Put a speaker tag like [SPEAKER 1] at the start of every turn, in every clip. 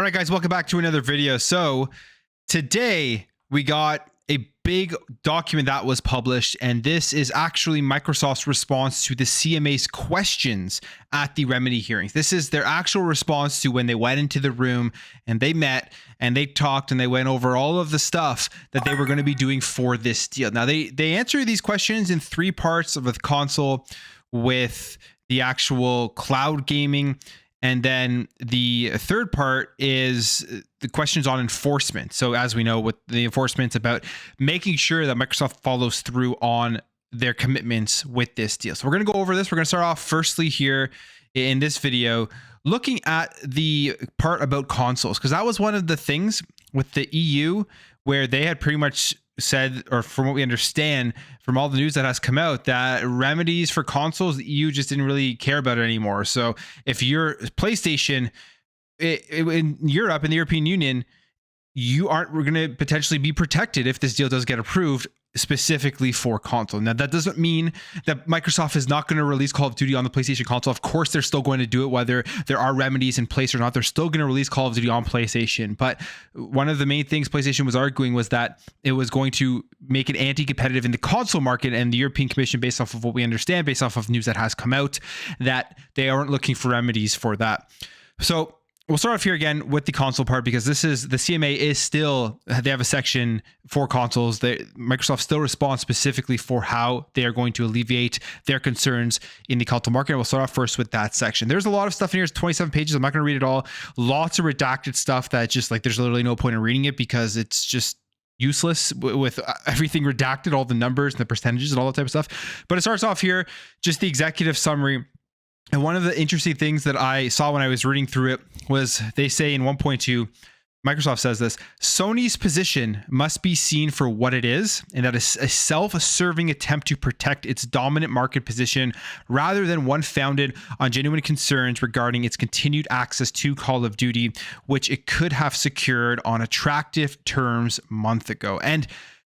[SPEAKER 1] right, guys, welcome back to another video. So today we got a big document that was published, and this is actually Microsoft's response to the CMA's questions at the Remedy hearings. This is their actual response to when they went into the room and they met and they talked and they went over all of the stuff that they were going to be doing for this deal. Now, they answer these questions in three parts of the console, with the actual cloud gaming. And then the third part is the questions on enforcement. So as we know, with the enforcement, it's about making sure that Microsoft follows through on their commitments with this deal. So we're going to go over this. We're going to start off firstly here in this video, looking at the part about consoles, because that was one of the things with the EU where they had pretty much said, or from what we understand from all the news that has come out, that remedies for consoles, the EU just didn't really care about it anymore. So if you're PlayStation in Europe, in the European Union, you aren't going to potentially be protected if this deal does get approved specifically for console. Now, that doesn't mean that Microsoft is not going to release Call of Duty on the PlayStation console. Of course, they're still going to do it, whether there are remedies in place or not. They're still going to release Call of Duty on PlayStation. But one of the main things PlayStation was arguing was that it was going to make it anti-competitive in the console market, and the European Commission, based off of what we understand, based off of news that has come out, that they aren't looking for remedies for that. So we'll start off here again with the console part, because this is the CMA is still, they have a section for consoles. Microsoft still responds specifically for how they are going to alleviate their concerns in the console market. We'll start off first with that section. There's a lot of stuff in here. It's 27 pages. I'm not going to read it all. Lots of redacted stuff that just like, there's literally no point in reading it because it's just useless with everything redacted, all the numbers and the percentages and all that type of stuff. But it starts off here, just the executive summary. And one of the interesting things that I saw when I was reading through it was they say in 1.2, Microsoft says this: Sony's position must be seen for what it is, and that is a self-serving attempt to protect its dominant market position rather than one founded on genuine concerns regarding its continued access to Call of Duty, which it could have secured on attractive terms months ago. And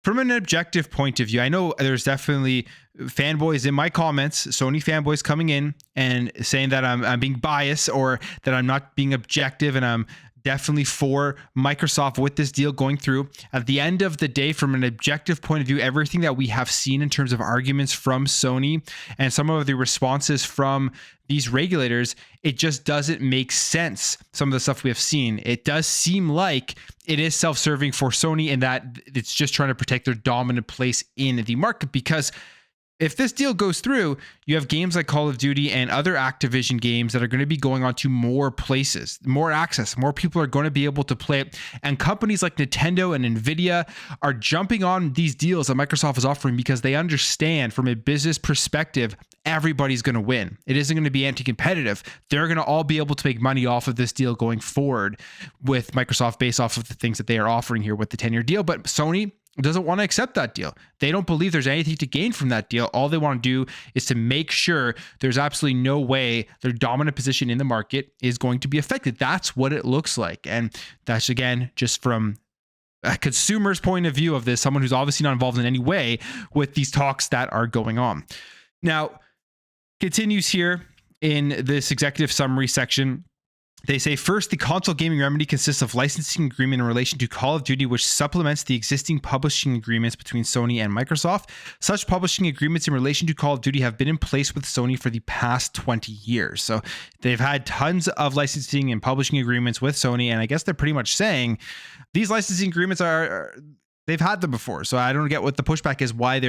[SPEAKER 1] from an objective point of view, I know there's definitely fanboys in my comments, Sony fanboys coming in and saying that I'm being biased or that I'm not being objective, and I'm definitely for Microsoft with this deal going through. At the end of the day, from an objective point of view, everything that we have seen in terms of arguments from Sony and some of the responses from these regulators, it just doesn't make sense. Some of the stuff we have seen, it does seem like it is self-serving for Sony, and that it's just trying to protect their dominant place in the market. Because if this deal goes through, you have games like Call of Duty and other Activision games that are going to be going on to more places, more access, more people are going to be able to play it. And companies like Nintendo and Nvidia are jumping on these deals that Microsoft is offering because they understand from a business perspective, everybody's going to win. It isn't going to be anti-competitive. They're going to all be able to make money off of this deal going forward with Microsoft based off of the things that they are offering here with the 10-year deal. But Sony doesn't want to accept that deal. They don't believe there's anything to gain from that deal. All they want to do is to make sure there's absolutely no way their dominant position in the market is going to be affected. That's what it looks like. And that's, again, just from a consumer's point of view of this, someone who's obviously not involved in any way with these talks that are going on. Now, continues here in this executive summary section. They say, first, the console gaming remedy consists of licensing agreement in relation to Call of Duty, which supplements the existing publishing agreements between Sony and Microsoft. Such publishing agreements in relation to Call of Duty have been in place with Sony for the past 20 years. So they've had tons of licensing and publishing agreements with Sony, and I guess they're pretty much saying these licensing agreements they've had them before. So I don't get what the pushback is, why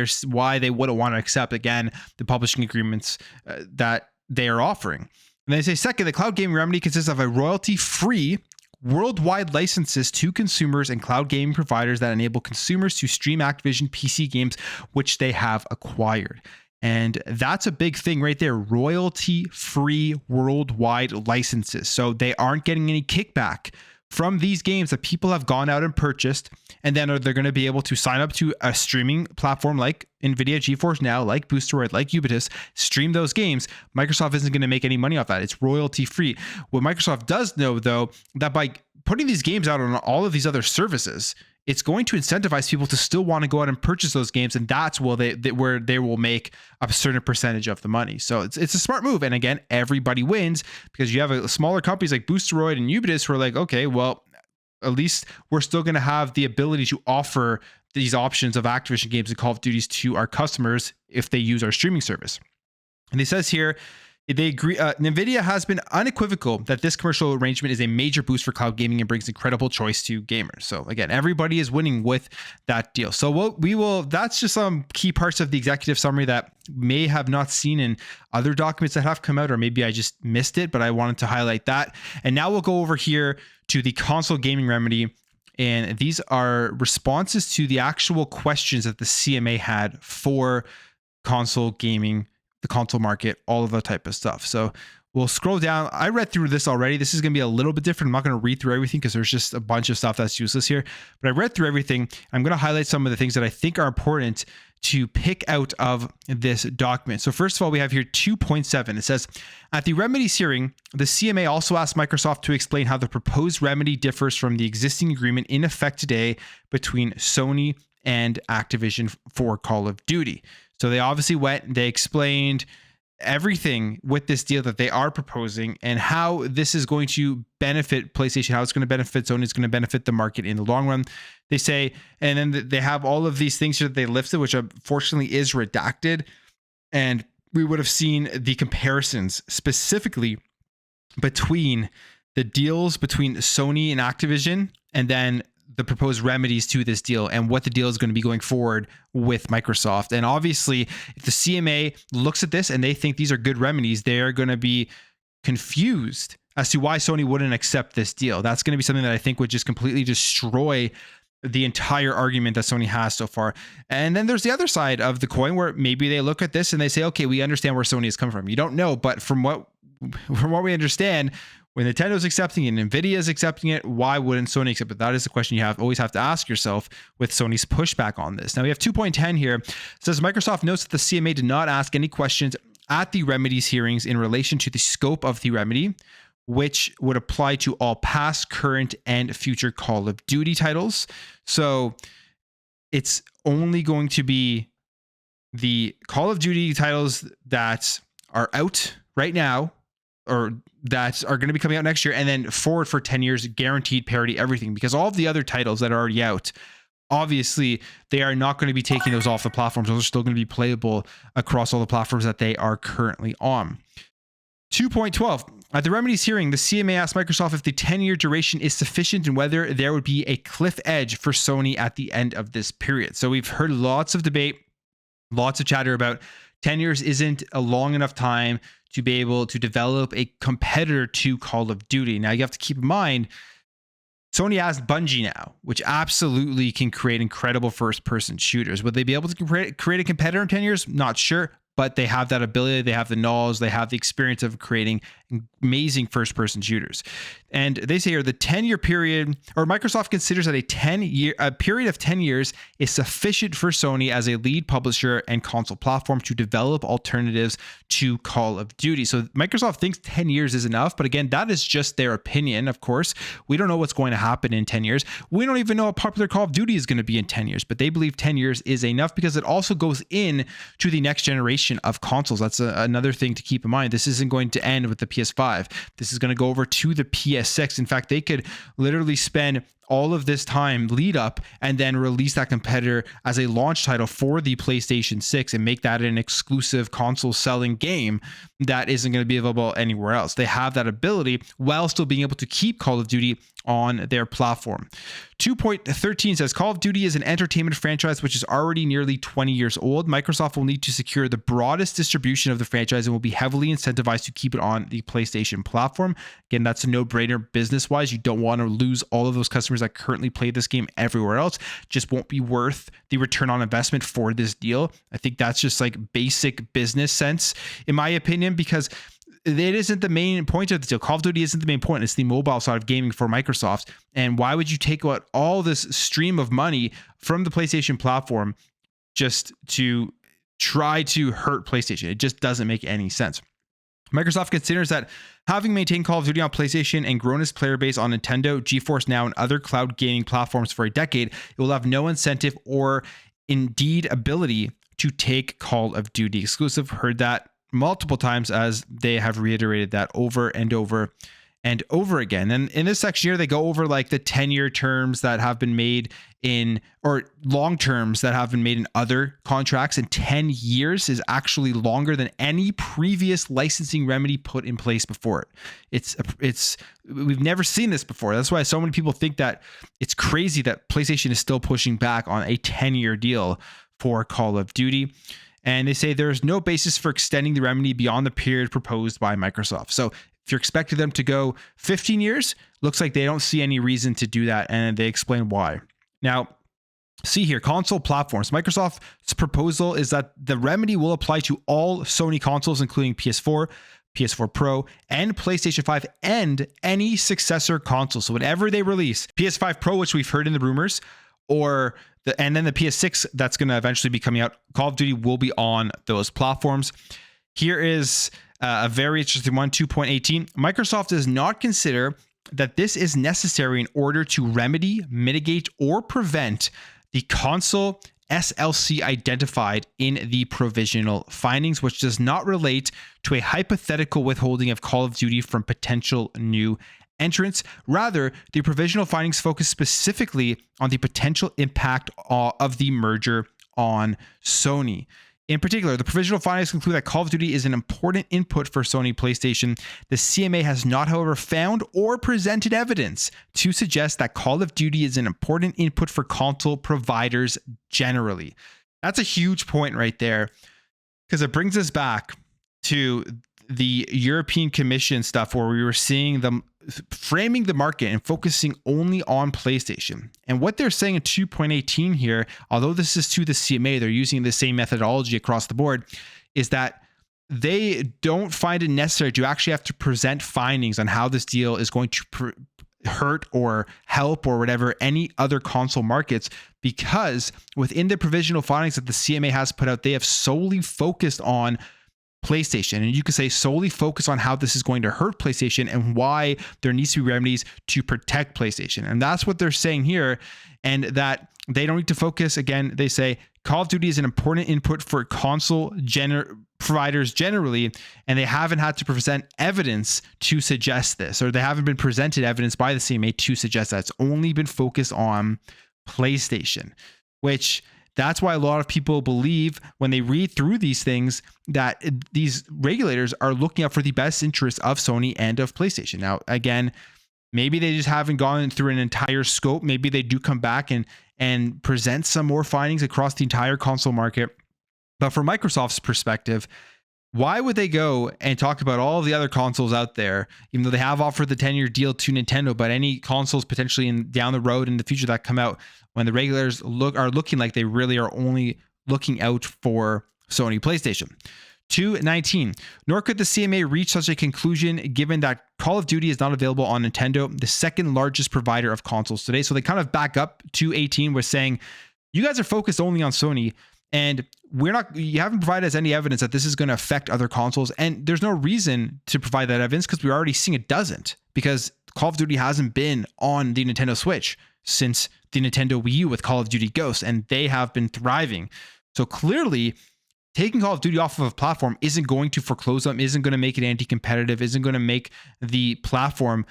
[SPEAKER 1] they wouldn't want to accept, again, the publishing agreements that they are offering. And they say, second, the cloud gaming remedy consists of a royalty-free worldwide licenses to consumers and cloud gaming providers that enable consumers to stream Activision PC games, which they have acquired. And that's a big thing right there, royalty-free worldwide licenses. So they aren't getting any kickback from these games that people have gone out and purchased, and then they're going to be able to sign up to a streaming platform like NVIDIA GeForce Now, like Boosteroid, like Ubisoft, stream those games. Microsoft isn't going to make any money off that. It's royalty free. What Microsoft does know, though, that by putting these games out on all of these other services, it's going to incentivize people to still want to go out and purchase those games, and that's where they will make a certain percentage of the money. So it's a smart move, and again, everybody wins because you have smaller companies like Boosteroid and Ubisoft who are like, okay, well, at least we're still going to have the ability to offer these options of Activision games and Call of Duties to our customers if they use our streaming service. And it says here, they agree. NVIDIA has been unequivocal that this commercial arrangement is a major boost for cloud gaming and brings incredible choice to gamers. So again, everybody is winning with that deal. So that's just some key parts of the executive summary that may have not seen in other documents that have come out, or maybe I just missed it, but I wanted to highlight that. And now we'll go over here to the console gaming remedy. And these are responses to the actual questions that the CMA had for console gaming, the console market, all of that type of stuff. So we'll scroll down. I read through this already. This is going to be a little bit different. I'm not going to read through everything because there's just a bunch of stuff that's useless here, but I read through everything. I'm going to highlight some of the things that I think are important to pick out of this document. So first of all, we have here 2.7. It says, at the remedies hearing, the CMA also asked Microsoft to explain how the proposed remedy differs from the existing agreement in effect today between Sony and Activision for Call of Duty. So they obviously they explained everything with this deal that they are proposing and how this is going to benefit PlayStation, how it's going to benefit Sony, it's going to benefit the market in the long run. They say, and then they have all of these things that they listed, which unfortunately is redacted. And we would have seen the comparisons specifically between the deals between Sony and Activision, and then the proposed remedies to this deal and what the deal is going to be going forward with Microsoft. And obviously, if the CMA looks at this and they think these are good remedies, they're going to be confused as to why Sony wouldn't accept this deal. That's going to be something that I think would just completely destroy the entire argument that Sony has so far. And then there's the other side of the coin where maybe they look at this and they say, okay, we understand where Sony has come from. You don't know, but from what we understand, when Nintendo's accepting it and Nvidia is accepting it, why wouldn't Sony accept it? That is the question you always have to ask yourself with Sony's pushback on this. Now we have 2.10 here. It says Microsoft notes that the CMA did not ask any questions at the remedies hearings in relation to the scope of the remedy, which would apply to all past, current, and future Call of Duty titles. So it's only going to be the Call of Duty titles that are out right now, or that are going to be coming out next year, and then forward for 10 years, guaranteed parity, everything, because all of the other titles that are already out, obviously they are not going to be taking those off the platforms. Those are still going to be playable across all the platforms that they are currently on. 2.12. At the remedies hearing, the CMA asked Microsoft if the 10-year duration is sufficient and whether there would be a cliff edge for Sony at the end of this period. So we've heard lots of debate, lots of chatter about 10 years isn't a long enough time to be able to develop a competitor to Call of Duty. Now, you have to keep in mind, Sony has Bungie now, which absolutely can create incredible first-person shooters. Would they be able to create a competitor in 10 years? Not sure, but they have that ability. They have the knowledge. They have the experience of creating amazing first-person shooters. And they say here the 10-year period, or Microsoft considers that a period of 10 years is sufficient for Sony as a lead publisher and console platform to develop alternatives to Call of Duty. So Microsoft thinks 10 years is enough, but again, that is just their opinion, of course. We don't know what's going to happen in 10 years. We don't even know how popular Call of Duty is going to be in 10 years, but they believe 10 years is enough because it also goes in to the next generation of consoles. That's another thing to keep in mind. This isn't going to end with the PS5. This is going to go over to the PS6. In fact, they could literally spend all of this time lead up and then release that competitor as a launch title for the PlayStation 6 and make that an exclusive console selling game that isn't going to be available anywhere else. They have that ability while still being able to keep Call of Duty on their platform. 2.13 says Call of Duty is an entertainment franchise which is already nearly 20 years old. Microsoft will need to secure the broadest distribution of the franchise and will be heavily incentivized to keep it on the PlayStation platform. Again, that's a no-brainer business-wise. You don't want to lose all of those customers that currently play this game everywhere else. Just won't be worth the return on investment for this deal. I think that's just like basic business sense, in my opinion, because it isn't the main point of the deal. Call of Duty isn't the main point. It's the mobile side of gaming for Microsoft. And why would you take out all this stream of money from the PlayStation platform just to try to hurt PlayStation? It just doesn't make any sense. Microsoft considers that having maintained Call of Duty on PlayStation and grown its player base on Nintendo, GeForce Now, and other cloud gaming platforms for a decade, it will have no incentive or indeed ability to take Call of Duty exclusive. Heard that multiple times, as they have reiterated that over and over and over again. And in this section here, they go over like the 10-year terms that have been made in, or long terms that have been made in other contracts. And 10 years is actually longer than any previous licensing remedy put in place before it. We've never seen this before. That's why so many people think that it's crazy that PlayStation is still pushing back on a 10-year deal for Call of Duty. And they say there's no basis for extending the remedy beyond the period proposed by Microsoft. So if you're expecting them to go 15 years, looks like they don't see any reason to do that, and they explain why. Now, see here, console platforms. Microsoft's proposal is that the remedy will apply to all Sony consoles, including PS4, PS4 Pro, and PlayStation 5, and any successor console. So whenever they release PS5 Pro, which we've heard in the rumors, and then the PS6 that's going to eventually be coming out, Call of Duty will be on those platforms. Here is a very interesting one, 2.18. Microsoft does not consider that this is necessary in order to remedy, mitigate, or prevent the console SLC identified in the provisional findings, which does not relate to a hypothetical withholding of Call of Duty from potential new entrants. Rather, the provisional findings focus specifically on the potential impact of the merger on Sony. In particular, the provisional findings conclude that Call of Duty is an important input for Sony PlayStation. The CMA has not, however, found or presented evidence to suggest that Call of Duty is an important input for console providers generally. That's a huge point right there, because it brings us back to the European Commission stuff where we were seeing them framing the market and focusing only on PlayStation. And what they're saying in 2.18 here, although this is to the CMA, they're using the same methodology across the board, is that they don't find it necessary to actually have to present findings on how this deal is going to hurt or help or whatever any other console markets, because within the provisional findings that the CMA has put out, they have solely focused on PlayStation. And you could say solely focus on how this is going to hurt PlayStation and why there needs to be remedies to protect PlayStation. And that's what they're saying here. And that they don't need to focus. Again, they say Call of Duty is an important input for console providers generally, and they haven't had to present evidence to suggest this, or they haven't been presented evidence by the CMA to suggest that. It's only been focused on PlayStation, which that's why a lot of people believe when they read through these things that these regulators are looking out for the best interests of Sony and of PlayStation. Now, again, maybe they just haven't gone through an entire scope. Maybe they do come back and present some more findings across the entire console market. But from Microsoft's perspective, why would they go and talk about all of the other consoles out there, even though they have offered the 10-year deal to Nintendo, but any consoles potentially down the road in the future that come out, when the regulators are looking like they really are only looking out for Sony PlayStation? 2.19. Nor could the CMA reach such a conclusion given that Call of Duty is not available on Nintendo, the second largest provider of consoles today. So they kind of back up to 18 with saying, you guys are focused only on Sony, and you haven't provided us any evidence that this is going to affect other consoles. And there's no reason to provide that evidence because we're already seeing it doesn't, because Call of Duty hasn't been on the Nintendo Switch since the Nintendo Wii U with Call of Duty Ghosts, and they have been thriving. So clearly, taking Call of Duty off of a platform isn't going to foreclose them, isn't going to make it anti-competitive, isn't going to make the platform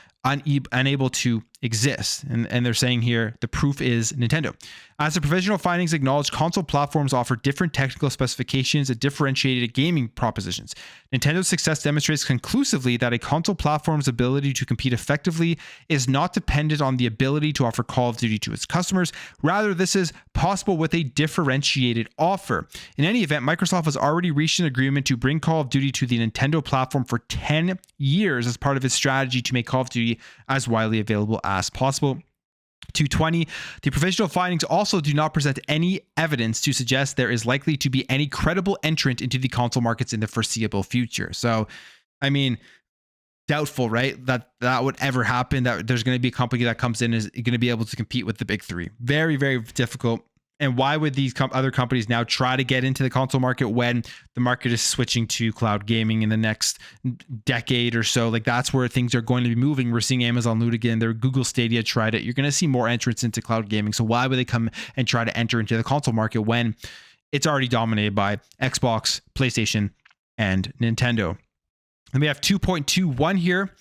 [SPEAKER 1] unable to exist. And they're saying here, the proof is Nintendo. As the provisional findings acknowledge, console platforms offer different technical specifications and differentiated gaming propositions. Nintendo's success demonstrates conclusively that a console platform's ability to compete effectively is not dependent on the ability to offer Call of Duty to its customers. Rather, this is possible with a differentiated offer. In any event, Microsoft has already reached an agreement to bring Call of Duty to the Nintendo platform for 10 years as part of its strategy to make Call of Duty as widely available as possible. 2.20. The provisional findings also do not present any evidence to suggest there is likely to be any credible entrant into the console markets in the foreseeable future. So, I mean, doubtful, right? That would ever happen, that there's going to be a company that comes in and is going to be able to compete with the big three. Very, very difficult. And why would these other companies now try to get into the console market when the market is switching to cloud gaming in the next decade or so? Like, that's where things are going to be moving. We're seeing Amazon loot again. Their Google Stadia tried it. You're going to see more entrants into cloud gaming. So why would they come and try to enter into the console market when it's already dominated by Xbox, PlayStation, and Nintendo? Then we have 2.21 here.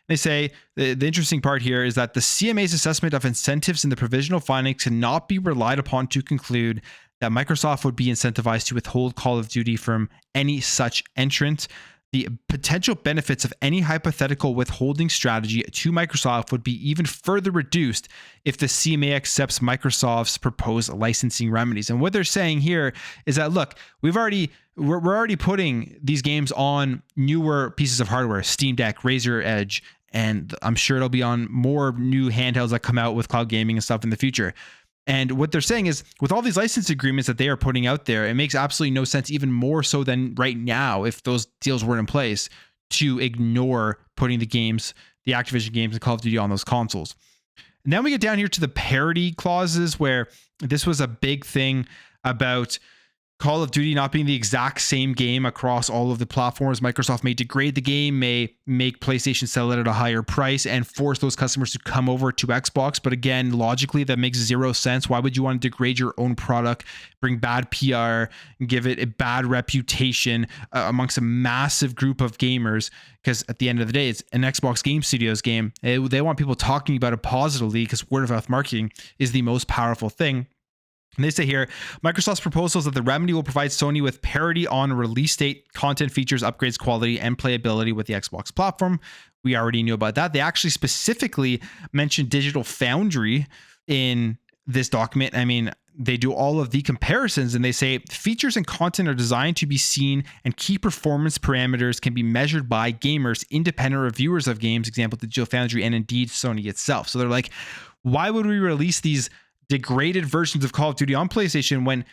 [SPEAKER 1] They say the interesting part here is that the CMA's assessment of incentives in the provisional findings cannot be relied upon to conclude that Microsoft would be incentivized to withhold Call of Duty from any such entrant. The potential benefits of any hypothetical withholding strategy to Microsoft would be even further reduced if the CMA accepts Microsoft's proposed licensing remedies. And what they're saying here is that, look, we're already putting these games on newer pieces of hardware, Steam Deck, Razer Edge, and I'm sure it'll be on more new handhelds that come out with cloud gaming and stuff in the future. And what they're saying is, with all these license agreements that they are putting out there, it makes absolutely no sense, even more so than right now, if those deals weren't in place, to ignore putting the games, the Activision games and Call of Duty on those consoles. And then we get down here to the parity clauses, where this was a big thing about Call of Duty not being the exact same game across all of the platforms. Microsoft may degrade the game, may make PlayStation sell it at a higher price and force those customers to come over to Xbox. But again, logically, that makes zero sense. Why would you want to degrade your own product, bring bad PR, and give it a bad reputation amongst a massive group of gamers? Because at the end of the day, it's an Xbox Game Studios game. They want people talking about it positively, because word of mouth marketing is the most powerful thing. And they say here, Microsoft's proposal is that the remedy will provide Sony with parity on release date, content, features, upgrades, quality, and playability with the Xbox platform. We already knew about that. They actually specifically mentioned Digital Foundry in this document. I mean, they do all of the comparisons, and they say features and content are designed to be seen, and key performance parameters can be measured by gamers, independent reviewers of games, example, Digital Foundry, and indeed Sony itself. So they're like, why would we release these degraded versions of Call of Duty on PlayStation when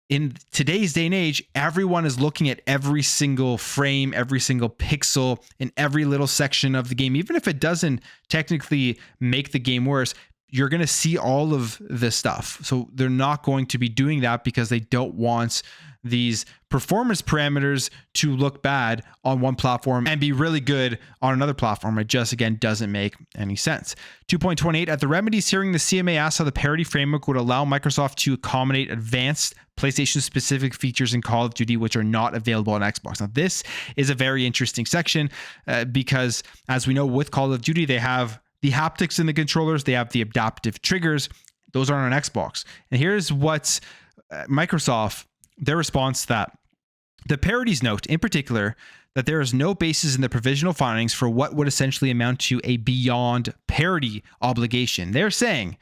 [SPEAKER 1] in today's day and age, everyone is looking at every single frame, every single pixel in every little section of the game? Even if it doesn't technically make the game worse, you're going to see all of this stuff. So they're not going to be doing that because they don't want these performance parameters to look bad on one platform and be really good on another platform. It just, again, doesn't make any sense. 2.28, at the remedies hearing, the CMA asked how the parity framework would allow Microsoft to accommodate advanced PlayStation-specific features in Call of Duty, which are not available on Xbox. Now, this is a very interesting section because, as we know, with Call of Duty, they have the haptics in the controllers, they have the adaptive triggers. Those aren't on Xbox. And here's what's Microsoft, their response to that. The parities note, in particular, that there is no basis in the provisional findings for what would essentially amount to a beyond parity obligation. They're saying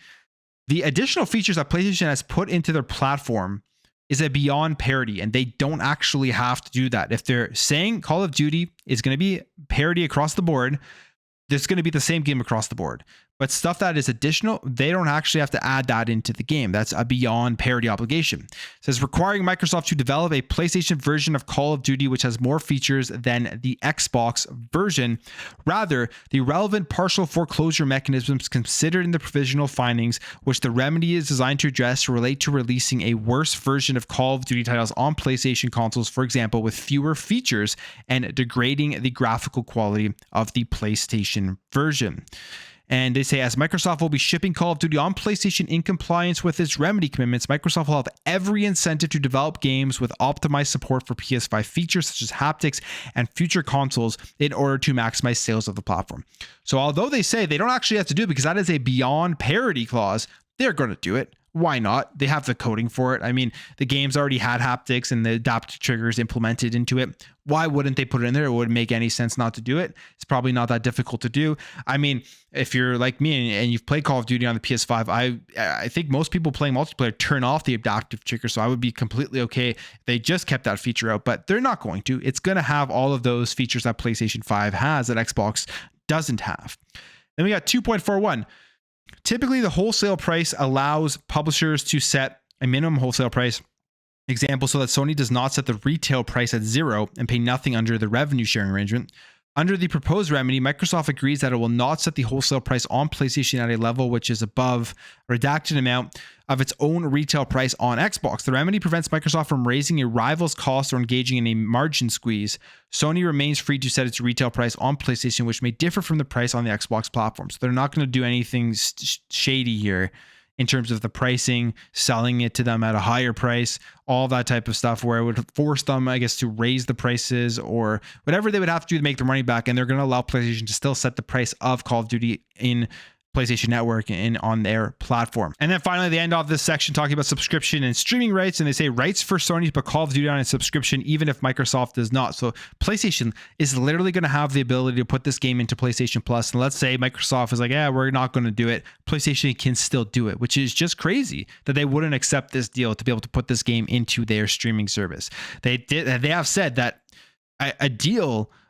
[SPEAKER 1] the additional features that PlayStation has put into their platform is a beyond parity, and they don't actually have to do that. If they're saying Call of Duty is going to be parity across the board, there's going to be the same game across the board. But stuff that is additional, they don't actually have to add that into the game. That's a beyond parity obligation. It says requiring Microsoft to develop a PlayStation version of Call of Duty which has more features than the Xbox version. Rather, the relevant partial foreclosure mechanisms considered in the provisional findings, which the remedy is designed to address, relate to releasing a worse version of Call of Duty titles on PlayStation consoles, for example, with fewer features and degrading the graphical quality of the PlayStation version. And they say, as Microsoft will be shipping Call of Duty on PlayStation in compliance with its remedy commitments, Microsoft will have every incentive to develop games with optimized support for PS5 features such as haptics and future consoles in order to maximize sales of the platform. So although they say they don't actually have to do it because that is a beyond parity clause, they're going to do it. Why not? They have the coding for it. I mean, the game's already had haptics and the adaptive triggers implemented into it. Why wouldn't they put it in there? It wouldn't make any sense not to do it. It's probably not that difficult to do. I mean, if you're like me and you've played Call of Duty on the PS5, I think most people playing multiplayer turn off the adaptive trigger. So I would be completely okay if they just kept that feature out, but they're not going to. It's going to have all of those features that PlayStation 5 has that Xbox doesn't have. Then we got 2.41. Typically, the wholesale price allows publishers to set a minimum wholesale price, example, so that Sony does not set the retail price at zero and pay nothing under the revenue sharing arrangement. Under the proposed remedy, Microsoft agrees that it will not set the wholesale price on PlayStation at a level which is above a redacted amount of its own retail price on Xbox. The remedy prevents Microsoft from raising a rival's cost or engaging in a margin squeeze. Sony remains free to set its retail price on PlayStation, which may differ from the price on the Xbox platform. So they're not going to do anything shady here in terms of the pricing, selling it to them at a higher price, all that type of stuff, where it would force them, I guess, to raise the prices or whatever they would have to do to make their money back. And they're going to allow PlayStation to still set the price of Call of Duty in PlayStation Network and on their platform. And then finally, they end off this section talking about subscription and streaming rights. And they say rights for Sony to put Call of Duty on a subscription, even if Microsoft does not. So PlayStation is literally going to have the ability to put this game into PlayStation Plus. And let's say Microsoft is like, yeah, we're not going to do it. PlayStation can still do it, which is just crazy that they wouldn't accept this deal to be able to put this game into their streaming service. They have said that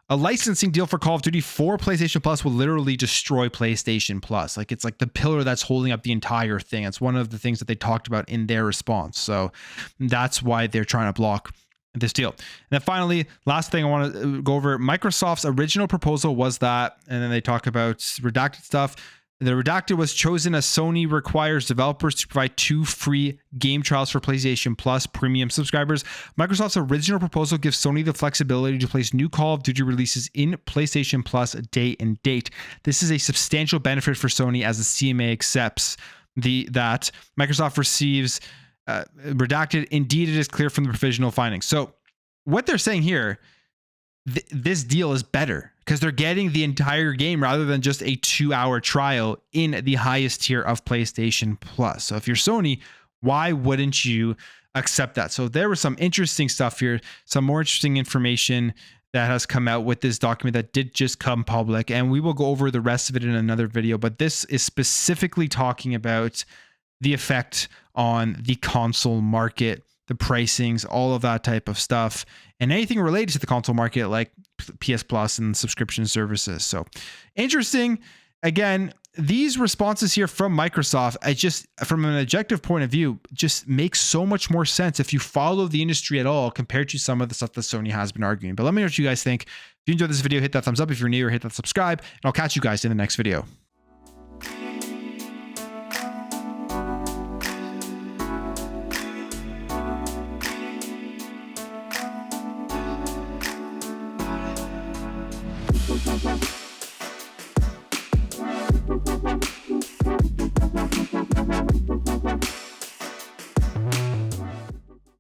[SPEAKER 1] a licensing deal for Call of Duty for PlayStation Plus will literally destroy PlayStation Plus. Like, it's like the pillar that's holding up the entire thing. It's one of the things that they talked about in their response. So that's why they're trying to block this deal. And then finally, last thing I want to go over, Microsoft's original proposal was that, and then they talk about redacted stuff. The redacted was chosen as Sony requires developers to provide 2 free game trials for PlayStation Plus premium subscribers. Microsoft's original proposal gives Sony the flexibility to place new Call of Duty releases in PlayStation Plus day and date. This is a substantial benefit for Sony as the CMA accepts that Microsoft receives redacted. Indeed, it is clear from the provisional findings. So what they're saying here, this deal is better because they're getting the entire game rather than just a 2-hour trial in the highest tier of PlayStation Plus. So if you're Sony, why wouldn't you accept that? So there was some interesting stuff here, some more interesting information that has come out with this document that did just come public, and we will go over the rest of it in another video. But this is specifically talking about the effect on the console market, the pricings, all of that type of stuff, and anything related to the console market like PS Plus and subscription services. So interesting. Again, these responses here from Microsoft, I just, from an objective point of view, just makes so much more sense if you follow the industry at all compared to some of the stuff that Sony has been arguing. But let me know what you guys think. If you enjoyed this video, hit that thumbs up. If you're new, or hit that subscribe, and I'll catch you guys in the next video. Bye.